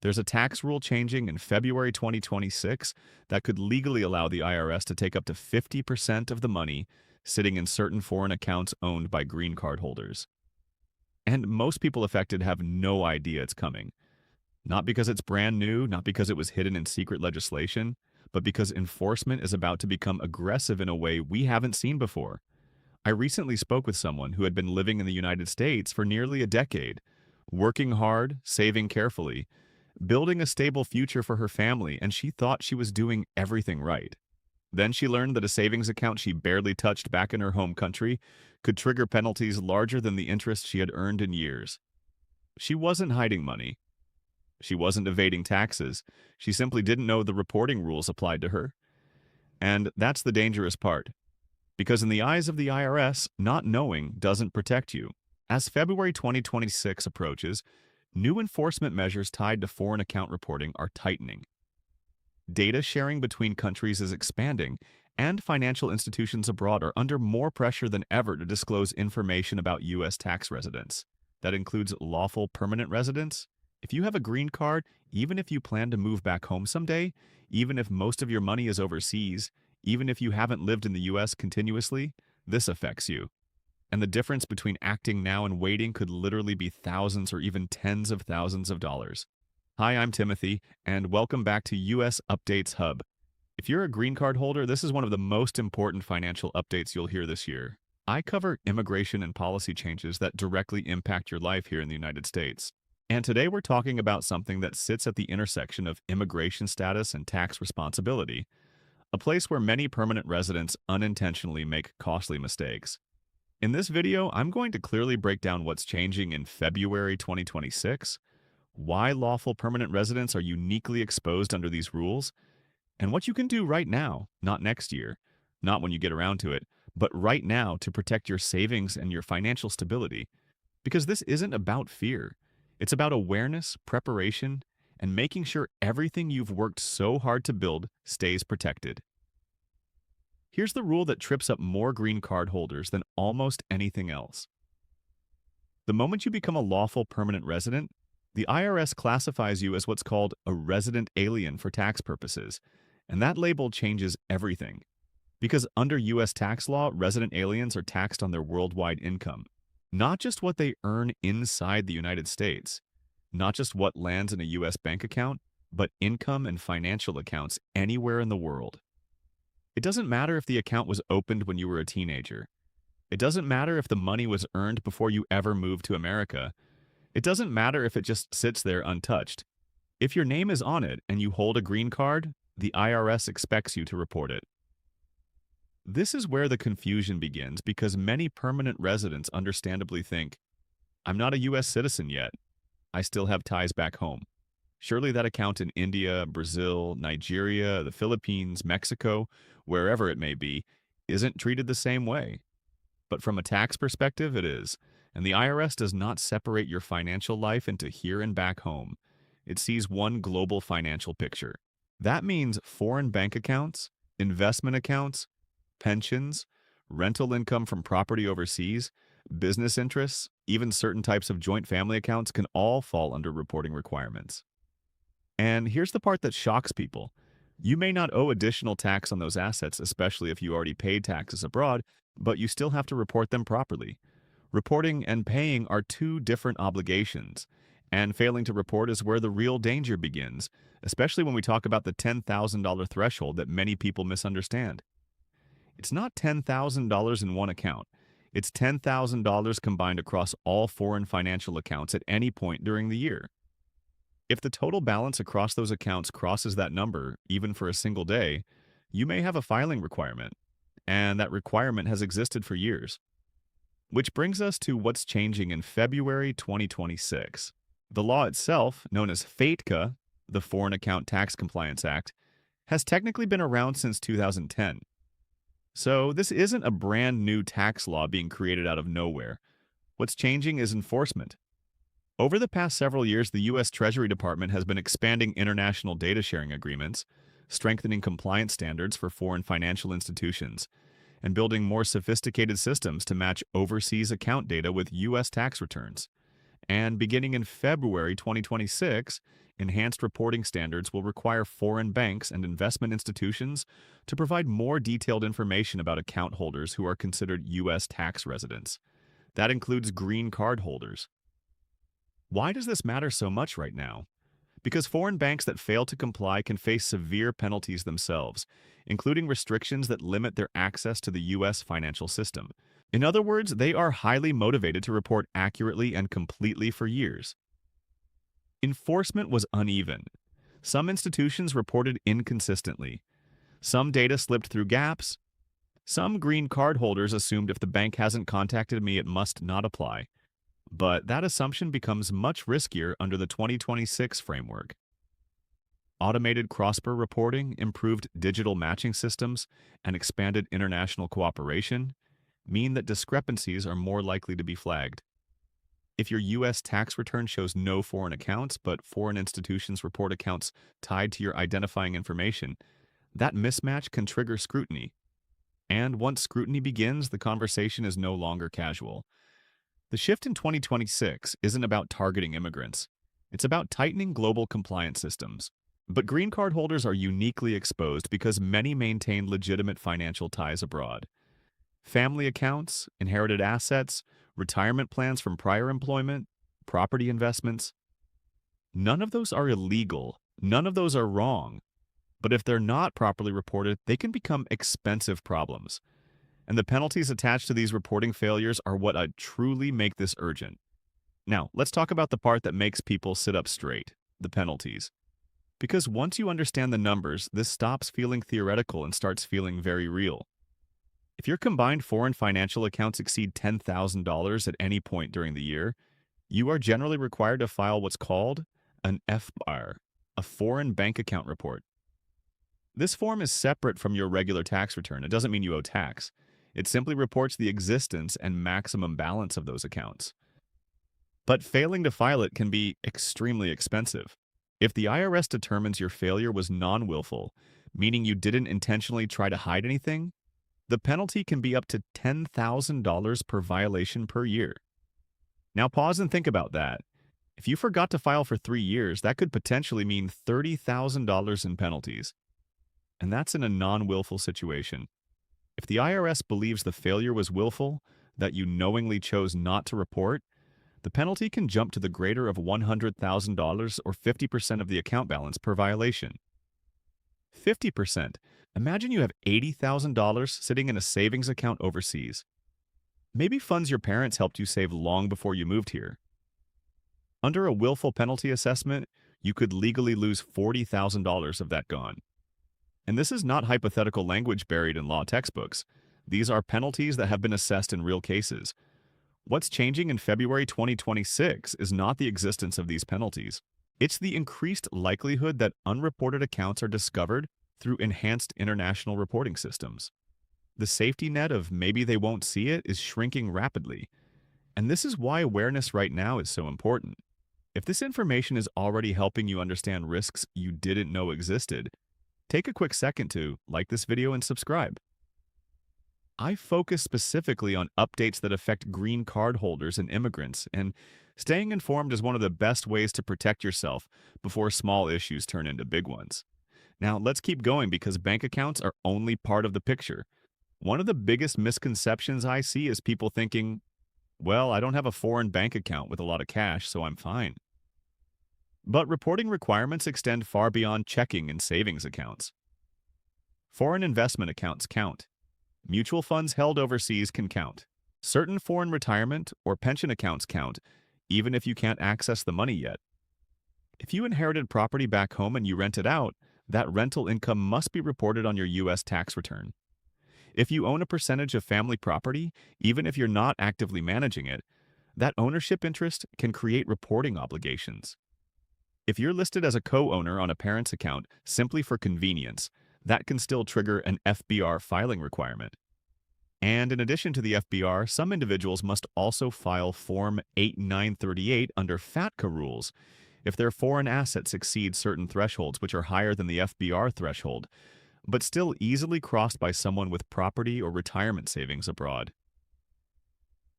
There's a tax rule changing in February 2026 that could legally allow the IRS to take up to 50% of the money sitting in certain foreign accounts owned by green card holders. And most people affected have no idea it's coming. Not because it's brand new, not because it was hidden in secret legislation, but because enforcement is about to become aggressive in a way we haven't seen before. I recently spoke with someone who had been living in the United States for nearly a decade, working hard, saving carefully, building a stable future for her family, and she thought she was doing everything right. Then she learned that a savings account she barely touched back in her home country could trigger penalties larger than the interest she had earned in years. She wasn't hiding money. She wasn't evading taxes. She simply didn't know the reporting rules applied to her. And that's the dangerous part. Because in the eyes of the IRS, not knowing doesn't protect you. As February 2026 approaches, new enforcement measures tied to foreign account reporting are tightening. Data sharing between countries is expanding, and financial institutions abroad are under more pressure than ever to disclose information about U.S. tax residents. That includes lawful permanent residents. If you have a green card, even if you plan to move back home someday, even if most of your money is overseas, even if you haven't lived in the U.S. continuously, this affects you. And the difference between acting now and waiting could literally be thousands or even tens of thousands of dollars. Hi, I'm Timothy, and welcome back to US Updates Hub. If you're a green card holder, this is one of the most important financial updates you'll hear this year. I cover immigration and policy changes that directly impact your life here in the United States. And today we're talking about something that sits at the intersection of immigration status and tax responsibility, a place where many permanent residents unintentionally make costly mistakes. In this video, I'm going to clearly break down what's changing in February 2026, why lawful permanent residents are uniquely exposed under these rules, and what you can do right now, not next year, not when you get around to it, but right now to protect your savings and your financial stability. Because this isn't about fear. It's about awareness, preparation, and making sure everything you've worked so hard to build stays protected. Here's the rule that trips up more green card holders than almost anything else. The moment you become a lawful permanent resident, the IRS classifies you as what's called a resident alien for tax purposes, and that label changes everything. Because under U.S. tax law, resident aliens are taxed on their worldwide income, not just what they earn inside the United States, not just what lands in a U.S. bank account, but income and financial accounts anywhere in the world. It doesn't matter if the account was opened when you were a teenager. It doesn't matter if the money was earned before you ever moved to America. It doesn't matter if it just sits there untouched. If your name is on it and you hold a green card, the IRS expects you to report it. This is where the confusion begins because many permanent residents understandably think, I'm not a U.S. citizen yet. I still have ties back home. Surely that account in India, Brazil, Nigeria, the Philippines, Mexico, wherever it may be, isn't treated the same way. But from a tax perspective, it is. And the IRS does not separate your financial life into here and back home. It sees one global financial picture. That means foreign bank accounts, investment accounts, pensions, rental income from property overseas, business interests, even certain types of joint family accounts can all fall under reporting requirements. And here's the part that shocks people. You may not owe additional tax on those assets, especially if you already paid taxes abroad, but you still have to report them properly. Reporting and paying are two different obligations, and failing to report is where the real danger begins, especially when we talk about the $10,000 threshold that many people misunderstand. It's not $10,000 in one account. It's $10,000 combined across all foreign financial accounts at any point during the year. If the total balance across those accounts crosses that number, even for a single day, you may have a filing requirement, and that requirement has existed for years. Which brings us to what's changing in February 2026. The law itself, known as FATCA, the Foreign Account Tax Compliance Act, has technically been around since 2010. So this isn't a brand new tax law being created out of nowhere. What's changing is enforcement. Over the past several years, the U.S. Treasury Department has been expanding international data sharing agreements, strengthening compliance standards for foreign financial institutions, and building more sophisticated systems to match overseas account data with U.S. tax returns. And beginning in February 2026, enhanced reporting standards will require foreign banks and investment institutions to provide more detailed information about account holders who are considered U.S. tax residents. That includes green card holders. Why does this matter so much right now? Because foreign banks that fail to comply can face severe penalties themselves, including restrictions that limit their access to the U.S. financial system. In other words, they are highly motivated to report accurately and completely for years. Enforcement was uneven. Some institutions reported inconsistently. Some data slipped through gaps. Some green card holders assumed if the bank hasn't contacted me, it must not apply. But that assumption becomes much riskier under the 2026 framework. Automated cross-border reporting, improved digital matching systems, and expanded international cooperation mean that discrepancies are more likely to be flagged. If your U.S. tax return shows no foreign accounts, but foreign institutions report accounts tied to your identifying information, that mismatch can trigger scrutiny. And once scrutiny begins, the conversation is no longer casual. The shift in 2026 isn't about targeting immigrants. It's about tightening global compliance systems. But green card holders are uniquely exposed because many maintain legitimate financial ties abroad. Family accounts, inherited assets, retirement plans from prior employment, property investments. None of those are illegal. None of those are wrong. But if they're not properly reported, they can become expensive problems. And the penalties attached to these reporting failures are what truly make this urgent. Now, let's talk about the part that makes people sit up straight, the penalties. Because once you understand the numbers, this stops feeling theoretical and starts feeling very real. If your combined foreign financial accounts exceed $10,000 at any point during the year, you are generally required to file what's called an FBAR, a foreign bank account report. This form is separate from your regular tax return. It doesn't mean you owe tax. It simply reports the existence and maximum balance of those accounts. But failing to file it can be extremely expensive. If the IRS determines your failure was non-willful, meaning you didn't intentionally try to hide anything, the penalty can be up to $10,000 per violation per year. Now pause and think about that. If you forgot to file for 3 years, that could potentially mean $30,000 in penalties. And that's in a non-willful situation. If the IRS believes the failure was willful, that you knowingly chose not to report, the penalty can jump to the greater of $100,000 or 50% of the account balance per violation. 50%. Imagine you have $80,000 sitting in a savings account overseas. Maybe funds your parents helped you save long before you moved here. Under a willful penalty assessment, you could legally lose $40,000 of that gone. And this is not hypothetical language buried in law textbooks. These are penalties that have been assessed in real cases. What's changing in February 2026 is not the existence of these penalties. It's the increased likelihood that unreported accounts are discovered through enhanced international reporting systems. The safety net of maybe they won't see it is shrinking rapidly. And this is why awareness right now is so important. If this information is already helping you understand risks you didn't know existed, take a quick second to like this video and subscribe. I focus specifically on updates that affect green card holders and immigrants, and staying informed is one of the best ways to protect yourself before small issues turn into big ones. Now, let's keep going because bank accounts are only part of the picture. One of the biggest misconceptions I see is people thinking, well, I don't have a foreign bank account with a lot of cash, so I'm fine. But reporting requirements extend far beyond checking and savings accounts. Foreign investment accounts count. Mutual funds held overseas can count. Certain foreign retirement or pension accounts count, even if you can't access the money yet. If you inherited property back home and you rent it out, that rental income must be reported on your U.S. tax return. If you own a percentage of family property, even if you're not actively managing it, that ownership interest can create reporting obligations. If you're listed as a co-owner on a parent's account simply for convenience, that can still trigger an FBAR filing requirement. And in addition to the FBAR, some individuals must also file Form 8938 under FATCA rules if their foreign assets exceed certain thresholds which are higher than the FBAR threshold, but still easily crossed by someone with property or retirement savings abroad.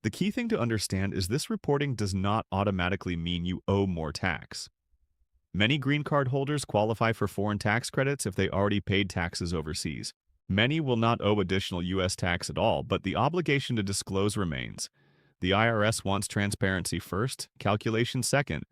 The key thing to understand is this reporting does not automatically mean you owe more tax. Many green card holders qualify for foreign tax credits if they already paid taxes overseas. Many will not owe additional U.S. tax at all, but the obligation to disclose remains. The IRS wants transparency first, calculation second,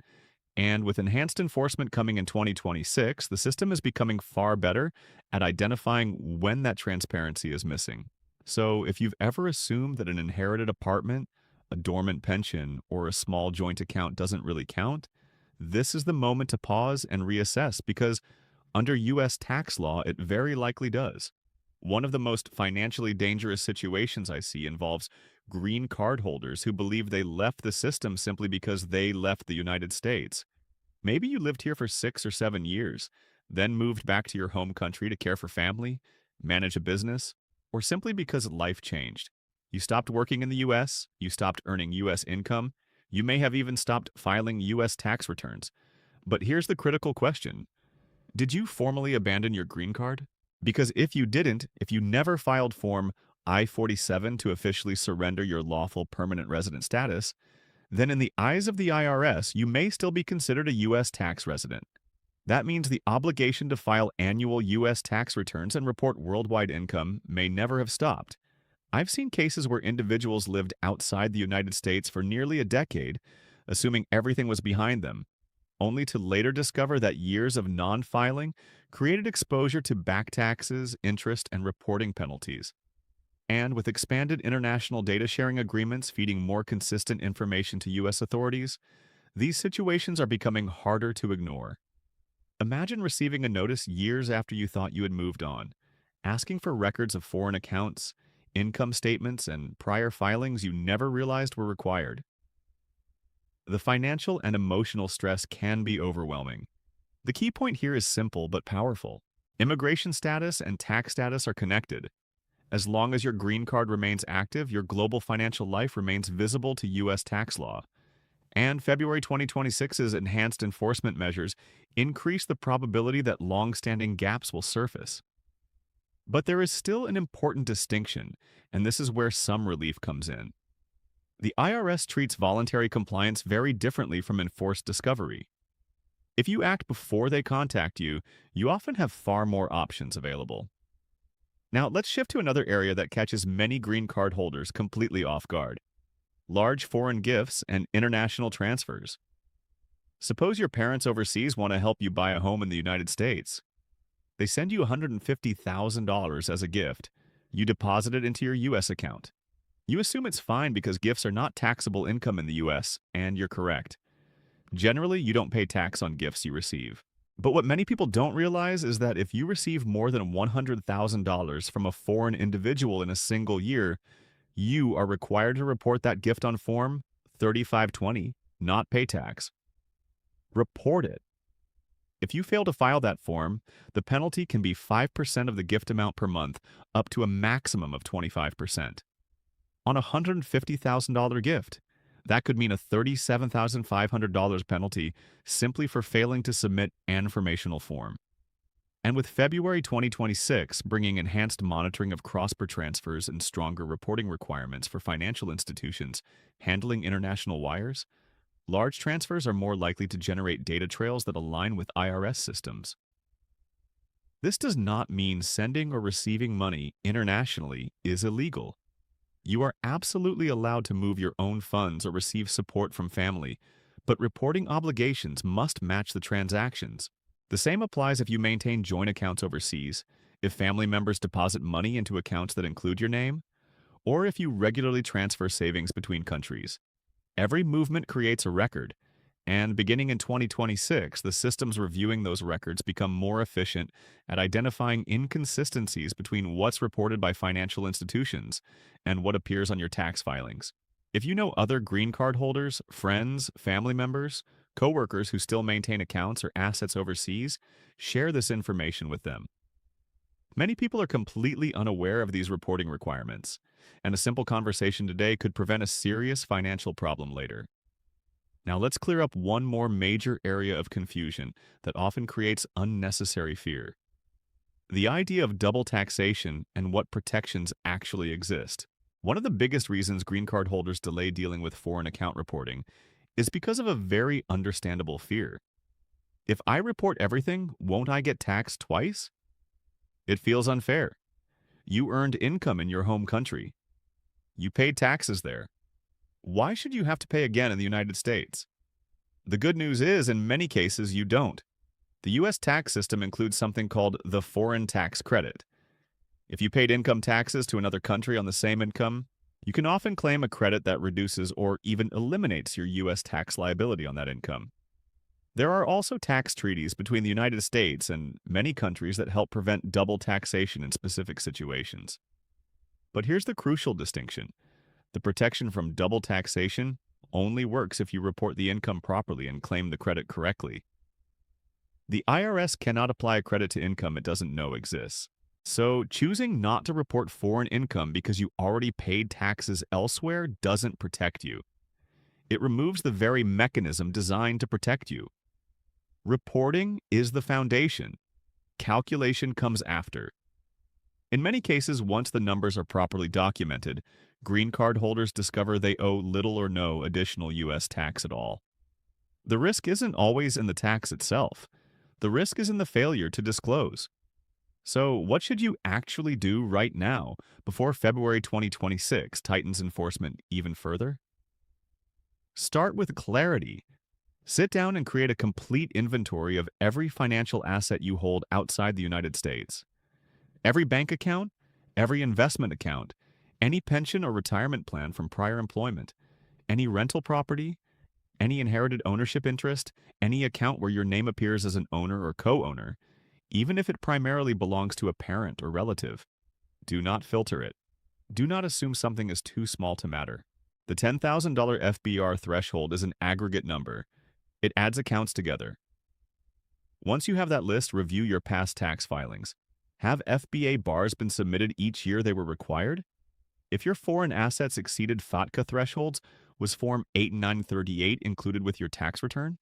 and with enhanced enforcement coming in 2026, the system is becoming far better at identifying when that transparency is missing. So, if you've ever assumed that an inherited apartment, a dormant pension, or a small joint account doesn't really count, this is the moment to pause and reassess because under U.S. tax law, it very likely does. One of the most financially dangerous situations I see involves green card holders who believe they left the system simply because they left the United States. Maybe you lived here for 6 or 7 years, then moved back to your home country to care for family, manage a business, or simply because life changed. You stopped working in the US, you stopped earning US income, you may have even stopped filing US tax returns. But here's the critical question. Did you formally abandon your green card? Because if you didn't, if you never filed Form I-47 to officially surrender your lawful permanent resident status, then in the eyes of the IRS, you may still be considered a U.S. tax resident. That means the obligation to file annual U.S. tax returns and report worldwide income may never have stopped. I've seen cases where individuals lived outside the United States for nearly a decade, assuming everything was behind them, only to later discover that years of non-filing created exposure to back taxes, interest, and reporting penalties. And with expanded international data sharing agreements feeding more consistent information to U.S. authorities, these situations are becoming harder to ignore. Imagine receiving a notice years after you thought you had moved on, asking for records of foreign accounts, income statements, and prior filings you never realized were required. The financial and emotional stress can be overwhelming. The key point here is simple but powerful. Immigration status and tax status are connected. As long as your green card remains active, your global financial life remains visible to U.S. tax law. And February 2026's enhanced enforcement measures increase the probability that long-standing gaps will surface. But there is still an important distinction, and this is where some relief comes in. The IRS treats voluntary compliance very differently from enforced discovery. If you act before they contact you, you often have far more options available. Now, let's shift to another area that catches many green card holders completely off guard. Large foreign gifts and international transfers. Suppose your parents overseas want to help you buy a home in the United States. They send you $150,000 as a gift. You deposit it into your U.S. account. You assume it's fine because gifts are not taxable income in the U.S., and you're correct. Generally, you don't pay tax on gifts you receive. But what many people don't realize is that if you receive more than $100,000 from a foreign individual in a single year, you are required to report that gift on Form 3520, not pay tax. Report it. If you fail to file that form, the penalty can be 5% of the gift amount per month, up to a maximum of 25%. On a $150,000 gift, that could mean a $37,500 penalty simply for failing to submit an informational form. And with February 2026 bringing enhanced monitoring of cross-border transfers and stronger reporting requirements for financial institutions handling international wires, large transfers are more likely to generate data trails that align with IRS systems. This does not mean sending or receiving money internationally is illegal. You are absolutely allowed to move your own funds or receive support from family, but reporting obligations must match the transactions. The same applies if you maintain joint accounts overseas, if family members deposit money into accounts that include your name, or if you regularly transfer savings between countries. Every movement creates a record, and beginning in 2026, the systems reviewing those records become more efficient at identifying inconsistencies between what's reported by financial institutions and what appears on your tax filings. If you know other green card holders, friends, family members, coworkers who still maintain accounts or assets overseas, share this information with them. Many people are completely unaware of these reporting requirements, and a simple conversation today could prevent a serious financial problem later. Now let's clear up one more major area of confusion that often creates unnecessary fear. The idea of double taxation and what protections actually exist. One of the biggest reasons green card holders delay dealing with foreign account reporting is because of a very understandable fear. If I report everything, won't I get taxed twice? It feels unfair. You earned income in your home country. You paid taxes there. Why should you have to pay again in the United States? The good news is, in many cases, you don't. The U.S. tax system includes something called the foreign tax credit. If you paid income taxes to another country on the same income, you can often claim a credit that reduces or even eliminates your U.S. tax liability on that income. There are also tax treaties between the United States and many countries that help prevent double taxation in specific situations. But here's the crucial distinction. The protection from double taxation only works if you report the income properly and claim the credit correctly. The IRS cannot apply a credit to income it doesn't know exists. So, choosing not to report foreign income because you already paid taxes elsewhere doesn't protect you. It removes the very mechanism designed to protect you. Reporting is the foundation. Calculation comes after. In many cases, once the numbers are properly documented, green card holders discover they owe little or no additional U.S. tax at all. The risk isn't always in the tax itself. The risk is in the failure to disclose. So, what should you actually do right now before February 2026 tightens enforcement even further? Start with clarity. Sit down and create a complete inventory of every financial asset you hold outside the United States. Every bank account, every investment account, any pension or retirement plan from prior employment, any rental property, any inherited ownership interest, any account where your name appears as an owner or co-owner, even if it primarily belongs to a parent or relative. Do not filter it. Do not assume something is too small to matter. The $10,000 FBAR threshold is an aggregate number. It adds accounts together. Once you have that list, review your past tax filings. Have FBARs been submitted each year they were required? If your foreign assets exceeded FATCA thresholds, was Form 8938 included with your tax return?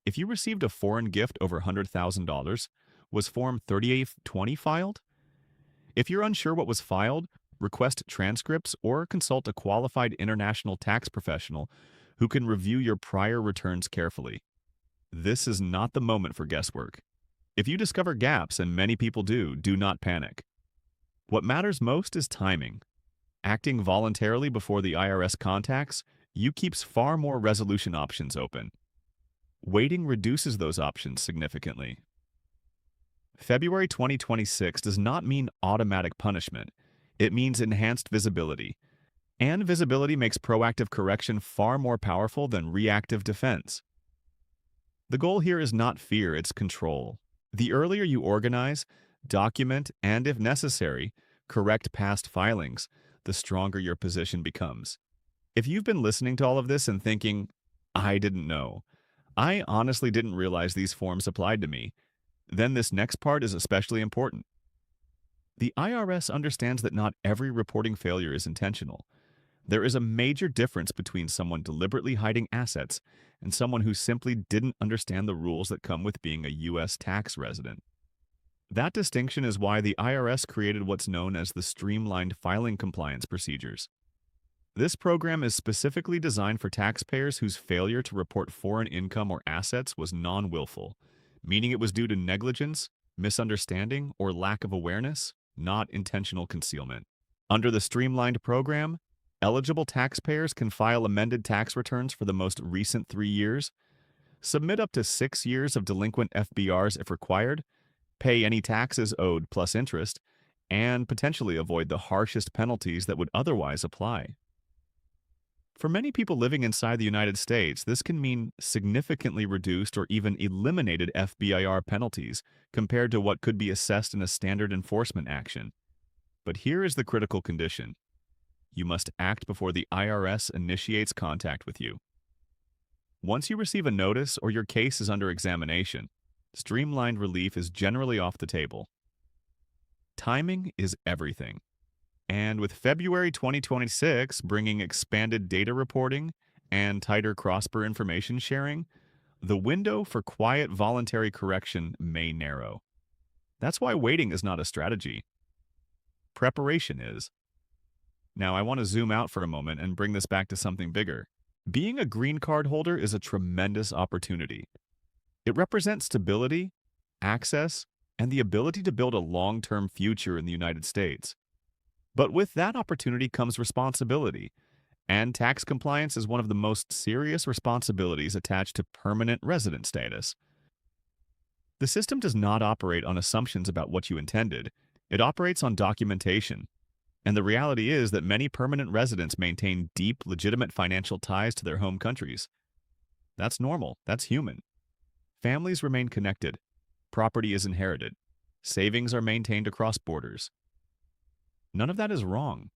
If you received a foreign gift over $100,000, was Form 3820 filed? If you're unsure what was filed, request transcripts or consult a qualified international tax professional who can review your prior returns carefully. This is not the moment for guesswork. If you discover gaps, and many people do not panic. What matters most is timing. Acting voluntarily before the IRS contacts you keeps far more resolution options open. Waiting reduces those options significantly. February 2026 does not mean automatic punishment. It means enhanced visibility. And visibility makes proactive correction far more powerful than reactive defense. The goal here is not fear, it's control. The earlier you organize, document, and if necessary, correct past filings, the stronger your position becomes. If you've been listening to all of this and thinking, I didn't know, I honestly didn't realize these forms applied to me, then this next part is especially important. The IRS understands that not every reporting failure is intentional. There is a major difference between someone deliberately hiding assets and someone who simply didn't understand the rules that come with being a U.S. tax resident. That distinction is why the IRS created what's known as the streamlined filing compliance procedures. This program is specifically designed for taxpayers whose failure to report foreign income or assets was non-willful, meaning it was due to negligence, misunderstanding, or lack of awareness, not intentional concealment. Under the streamlined program, eligible taxpayers can file amended tax returns for the most recent 3 years, submit up to 6 years of delinquent FBARs if required, pay any taxes owed plus interest, and potentially avoid the harshest penalties that would otherwise apply. For many people living inside the United States, this can mean significantly reduced or even eliminated FBAR penalties compared to what could be assessed in a standard enforcement action. But here is the critical condition. You must act before the IRS initiates contact with you. Once you receive a notice or your case is under examination, streamlined relief is generally off the table. Timing is everything. And with February 2026 bringing expanded data reporting and tighter cross-border information sharing, the window for quiet voluntary correction may narrow. That's why waiting is not a strategy. Preparation is. Now, I want to zoom out for a moment and bring this back to something bigger. Being a green card holder is a tremendous opportunity. It represents stability, access, and the ability to build a long-term future in the United States. But with that opportunity comes responsibility, and tax compliance is one of the most serious responsibilities attached to permanent resident status. The system does not operate on assumptions about what you intended. It operates on documentation. And the reality is that many permanent residents maintain deep, legitimate financial ties to their home countries. That's normal. That's human. Families remain connected. Property is inherited. Savings are maintained across borders. None of that is wrong.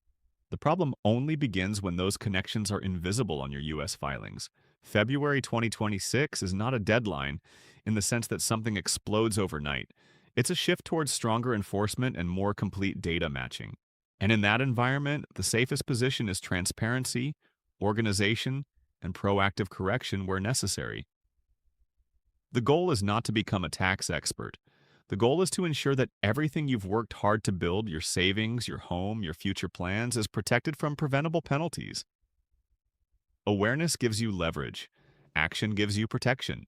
The problem only begins when those connections are invisible on your U.S. filings. February 2026 is not a deadline in the sense that something explodes overnight. It's a shift towards stronger enforcement and more complete data matching. And in that environment, the safest position is transparency, organization, and proactive correction where necessary. The goal is not to become a tax expert. The goal is to ensure that everything you've worked hard to build, your savings, your home, your future plans, is protected from preventable penalties. Awareness gives you leverage. Action gives you protection.